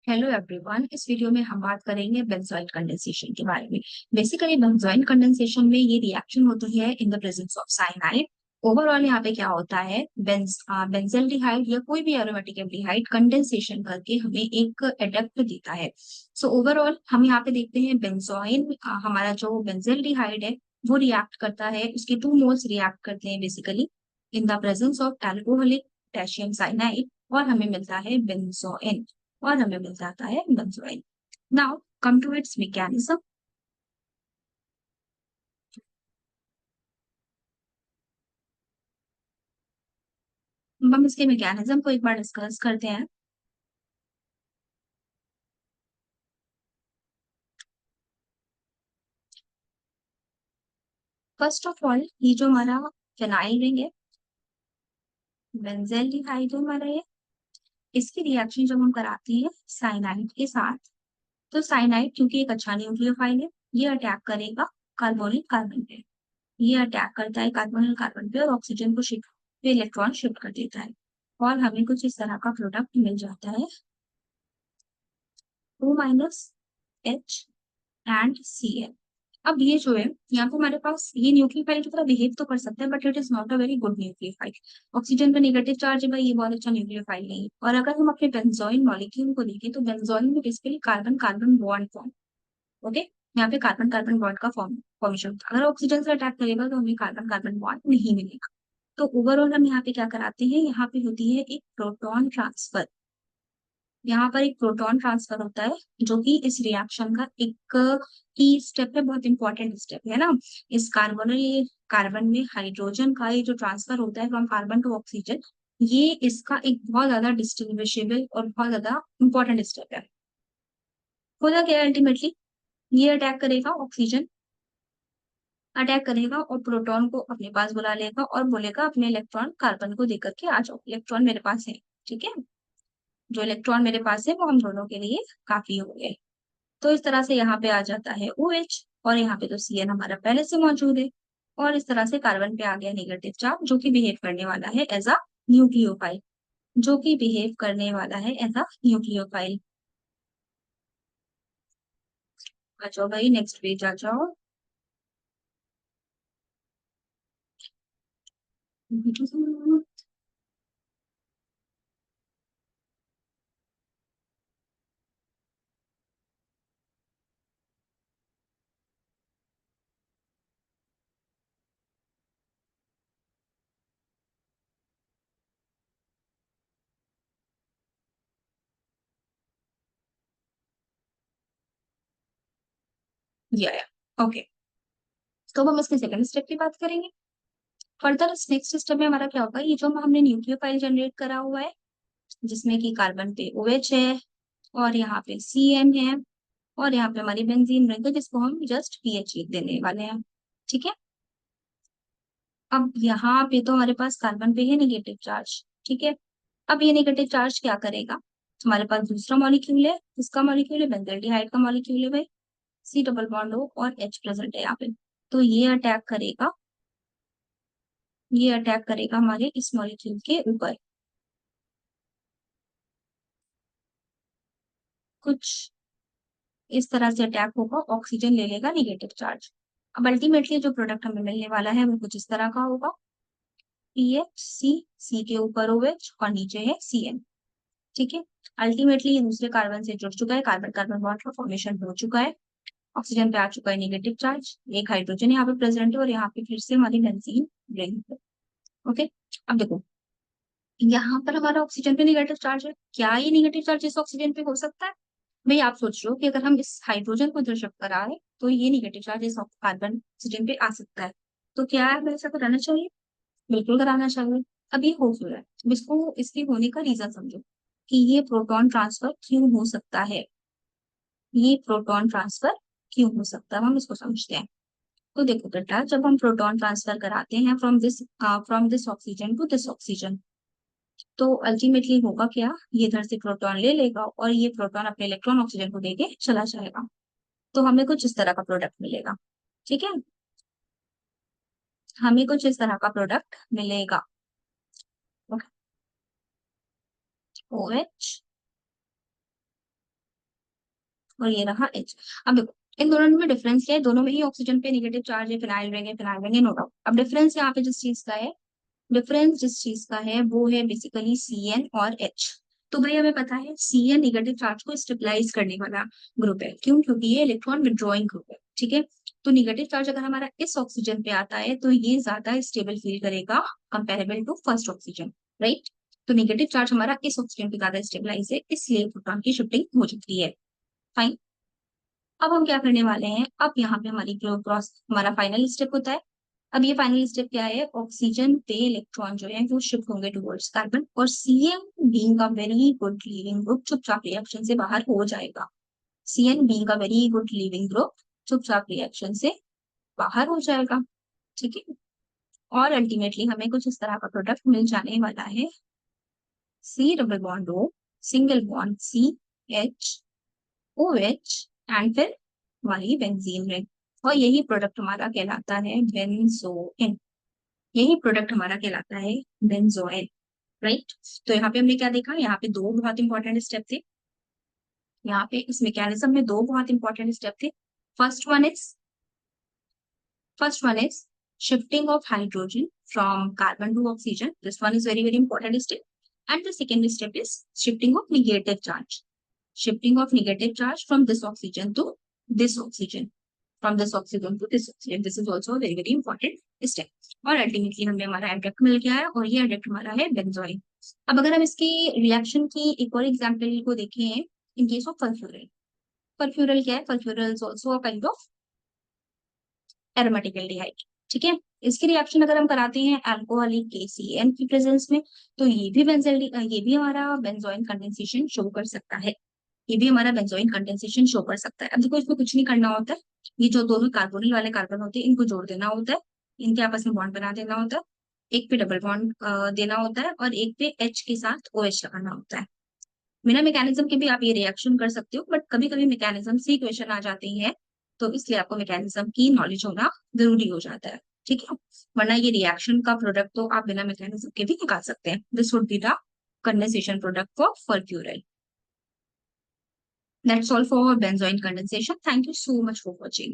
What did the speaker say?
Hello everyone. इस video में हम बात करेंगे बेंजोइक कंडेंसेशन के बारे में। बेसिकली बेंजोइक कंडेंसेशन में ये रिएक्शन होती है in the presence of cyanide. Overall यहाँ पे क्या होता है, बेंजल्डिहाइड या कोई भी एरोमेटिक एल्डिहाइड कंडेंसेशन करके हमें एक एडक्ट देता है। सो ओवरऑल हम यहाँ पे देखते हैं बेंजोइन, हमारा जो बेंजल्डिहाइड है वो रिएक्ट करता है, उसके टू मोल्स रिएक्ट करते हैं basically in the presence of alcoholic potassium cyanide, और हमें मिलता है बेंजोइन, और हमें मिल जाता है benzoyl. Now come to its mechanism. हम इसके मैकेनिज्म को एक बार डिस्कस करते हैं। फर्स्ट ऑफ ऑल, ये जो हमारा फिनाइल रिंग है, बेंजेल्डिहाइड है हमारा ये, इसकी रिएक्शन जब हम कराते हैं साइनाइड के साथ, तो साइनाइड क्योंकि एक अच्छा न्यूक्लियोफाइल है, ये अटैक करेगा कार्बोनिल कार्बन पे। ये अटैक करता है कार्बोनिल कार्बन पे और ऑक्सीजन को शिफ्ट पे इलेक्ट्रॉन शिफ्ट कर देता है, और हमें कुछ इस तरह का प्रोडक्ट मिल जाता है, O minus H and Cl। अब ये जो है, यहाँ पे हमारे पास ये न्यूक्लियोफाइल की तरह बिहेव तो कर सकता है, but it is not a very good nucleophile. Oxygen पे नेगेटिव चार्ज है भाई, ये बहुत अच्छा न्यूक्लियोफाइल नहीं है। और अगर हम अपने बेंजोइन मॉलिक्यूल को देखें तो बेंजोइन में basically carbon carbon bond form, okay, यहाँ पे कार्बन कार्बन बॉन्ड का फॉर्मेशन होता है। अगर ऑक्सीजन से अटैक करेगा तो हमें कार्बन कार्बन बॉन्ड नहीं मिलेगा। तो ओवरऑल हम यहाँ पे क्या कराते हैं, यहाँ पे होती है एक प्रोटॉन ट्रांसफर। यहाँ पर एक प्रोटॉन ट्रांसफर होता है, जो कि इस रिएक्शन का एक की स्टेप है, बहुत इंपॉर्टेंट स्टेप है ना। इस कार्बन में हाइड्रोजन का ये जो ट्रांसफर होता है फ्रॉम कार्बन टू ऑक्सीजन, ये इसका एक बहुत ज्यादा डिस्टिंग्विशेबल और बहुत ज्यादा इंपॉर्टेंट स्टेप है। होगा क्या अल्टीमेटली, ये अटैक करेगा ऑक्सीजन, अटैक करेगा और प्रोटॉन को अपने पास बुला लेगा और बोलेगा अपने इलेक्ट्रॉन कार्बन को देकर के आ जाओ, इलेक्ट्रॉन मेरे पास है। ठीक है, जो इलेक्ट्रॉन मेरे पास है वो हम दोनों के लिए काफी हो गए। तो इस तरह से यहाँ पे आ जाता है OH, और यहाँ पे तो Cn हमारा पहले से मौजूद है, और इस तरह से कार्बन पे आ गया नेगेटिव चार्ज, जो कि बिहेव करने वाला है एज अ न्यूक्लियोफाइल, जो कि बिहेव करने वाला है एज अ न्यूक्लियोफाइल। आ जाओ भाई, नेक्स्ट पेज आ जाओ। या ओके, तो अब हम इसके सेकंड स्टेप की बात करेंगे। फर्दर इस नेक्स्ट स्टेप में हमारा क्या होगा, ये जो हमने न्यूक्लियोफाइल जनरेट करा हुआ है, जिसमें कि कार्बन पे OH है और यहाँ पे Cn है, और यहाँ पे हमारी बेंजीन रिंग है जिसको हम जस्ट पीएच लिख देने वाले हैं। ठीक है, अब यहाँ पे तो हमारे पास कार्बन पे है नेगेटिव चार्ज। ठीक है, अब ये नेगेटिव चार्ज क्या करेगा, हमारे पास दूसरा मॉलिक्यूल है, इसका मॉलिक्यूल है बेंजल्डिहाइड का मॉलिक्यूल है भाई, C डबल बॉन्ड O और H प्रेजेंट है यहाँ पे। तो ये अटैक करेगा हमारे इस मॉलिक्यूल के ऊपर। कुछ इस तरह से अटैक होगा, ऑक्सीजन ले लेगा नेगेटिव चार्ज। अब अल्टीमेटली जो प्रोडक्ट हमें मिलने वाला है वो कुछ इस तरह का होगा, सी के ऊपर OH और नीचे है Cn। ठीक है, अल्टीमेटली ये दूसरे कार्बन से जुड़ चुका है, कार्बन कार्बन बॉन्ड का फॉर्मेशन हो चुका है, ऑक्सीजन पे आ चुका है नेगेटिव चार्ज, एक हाइड्रोजन यहाँ पे प्रेजेंट है, और यहाँ पे फिर से हमारी बेंजीन रिंग है। ओके, अब देखो, यहाँ पर हमारा ऑक्सीजन पे नेगेटिव चार्ज है, क्या ये नेगेटिव चार्ज इस ऑक्सीजन पे हो सकता है? भाई आप सोच रहे हो कि अगर हम इस हाइड्रोजन को इधर शिफ्ट करा रहे तो ये नेगेटिव चार्ज इस कार्बन ऑक्सीजन पे आ सकता है। तो क्या है, हमें ऐसा कराना चाहिए? बिल्कुल कराना चाहिए। अब ये हो क्यों रहा है, अब इसको इसके होने का रीजन समझो कि ये प्रोटॉन ट्रांसफर क्यों हो सकता है, ये प्रोटॉन ट्रांसफर क्यों हो सकता है, हम इसको समझते हैं। तो देखो बेटा, जब हम प्रोटॉन ट्रांसफर कराते हैं from this oxygen to this oxygen, तो अल्टीमेटली होगा क्या, ये इधर से प्रोटॉन ले लेगा और ये प्रोटॉन अपने इलेक्ट्रॉन ऑक्सीजन को देके चला जाएगा, तो हमें कुछ इस तरह का प्रोडक्ट मिलेगा। ठीक है, हमें कुछ इस तरह का प्रोडक्ट मिलेगा। ओके, OH और ये रहा H। अब देखो इन दोनों में डिफरेंस क्या है, दोनों में ही ऑक्सीजन पे नेगेटिव चार्ज है, फिनाइल रिंग है, नो डाउट। अब डिफरेंस यहाँ पे जिस चीज का है, डिफरेंस जिस चीज का है वो है बेसिकली Cn और H। तो भाई हमें पता है Cn नेगेटिव चार्ज को स्टेबलाइज करने वाला ग्रुप है, क्यों? क्योंकि ये इलेक्ट्रॉन विड्रॉइंग ग्रुप है, ठीक है। तो नेगेटिव चार्ज अगर हमारा इस ऑक्सीजन पे आता है तो ये ज्यादा स्टेबल फील करेगा comparable to first oxygen, right. तो नेगेटिव चार्ज हमारा इस ऑक्सीजन पे ज्यादा स्टेबलाइज है, इसलिए प्रोटॉन की शिफ्टिंग हो जाती है। फाइन। अब हम क्या करने वाले हैं, अब यहाँ पे हमारी क्रॉस हमारा फाइनल स्टेप होता है। अब ये फाइनल स्टेप क्या है, ऑक्सीजन पे इलेक्ट्रॉन जो है वो शिफ्ट होंगे टुवर्ड्स कार्बन, और Cn being a very good leaving group चुपचाप रिएक्शन से बाहर हो जाएगा। Cn being a very good leaving group चुपचाप रिएक्शन से बाहर हो जाएगा, ठीक है। और अल्टीमेटली हमें कुछ इस तरह का प्रोडक्ट मिल जाने वाला है, C double bond O, single bond C, H, OH, and फिर हमारी बेंजीन रिंग। और यही प्रोडक्ट हमारा कहलाता है बेंजोइन। यही प्रोडक्ट हमारा कहलाता है बेंजोइन, राइट। तो यहाँ पे हमने क्या देखा, यहाँ पे दो बहुत इंपॉर्टेंट स्टेप थे। यहाँ पे इस मैकेनिज्म में दो बहुत इंपॉर्टेंट स्टेप थे। First one is first one is shifting of hydrogen from carbon to oxygen. This one is very important step. And the second step is shifting of negative charge. Shifting of negative charge from this oxygen to this oxygen. From this oxygen to this oxygen. This is also a very important step. और ultimately हमें हमारा adduct मिल गया है, और ये adduct हमारा है benzoin. अब अगर हम इसकी रिएक्शन की एक और एग्जाम्पल को देखें, इन केस ऑफ सल्फ्यूरल। सल्फ्यूरल क्या है, furfural is also a kind of aromatic aldehyde, ठीक है। इसकी रिएक्शन अगर हम कराते हैं अल्कोहलिक KCN की प्रेजेंस में, तो ये भी हमारा बेंजोइन कंडेंसेशन शो कर सकता है। ये भी हमारा बेंजोइन कंडेंसेशन शो कर सकता है। अब देखो इसमें कुछ नहीं करना होता है, ये जो दोनों कार्बोनिल वाले कार्बन होते हैं इनको जोड़ देना होता है, इनके आपस में बॉन्ड बना देना होता है, एक पे डबल बॉन्ड देना होता है, और एक पे H के साथ OH लगाना होता है। बिना मैकेनिज्म के भी आप ये रिएक्शन कर सकते हो, बट कभी कभी मैकेनिज्म से क्वेश्चन आ जाते हैं, तो इसलिए आपको मैकेनिज्म की नॉलेज होना जरूरी हो जाता है, ठीक है। वरना ये रिएक्शन का प्रोडक्ट तो आप बिना मैकेनिज्म के भी निकाल सकते हैं। This would be the condensation product for furfural. That's all for benzoin condensation. Thank you so much for watching.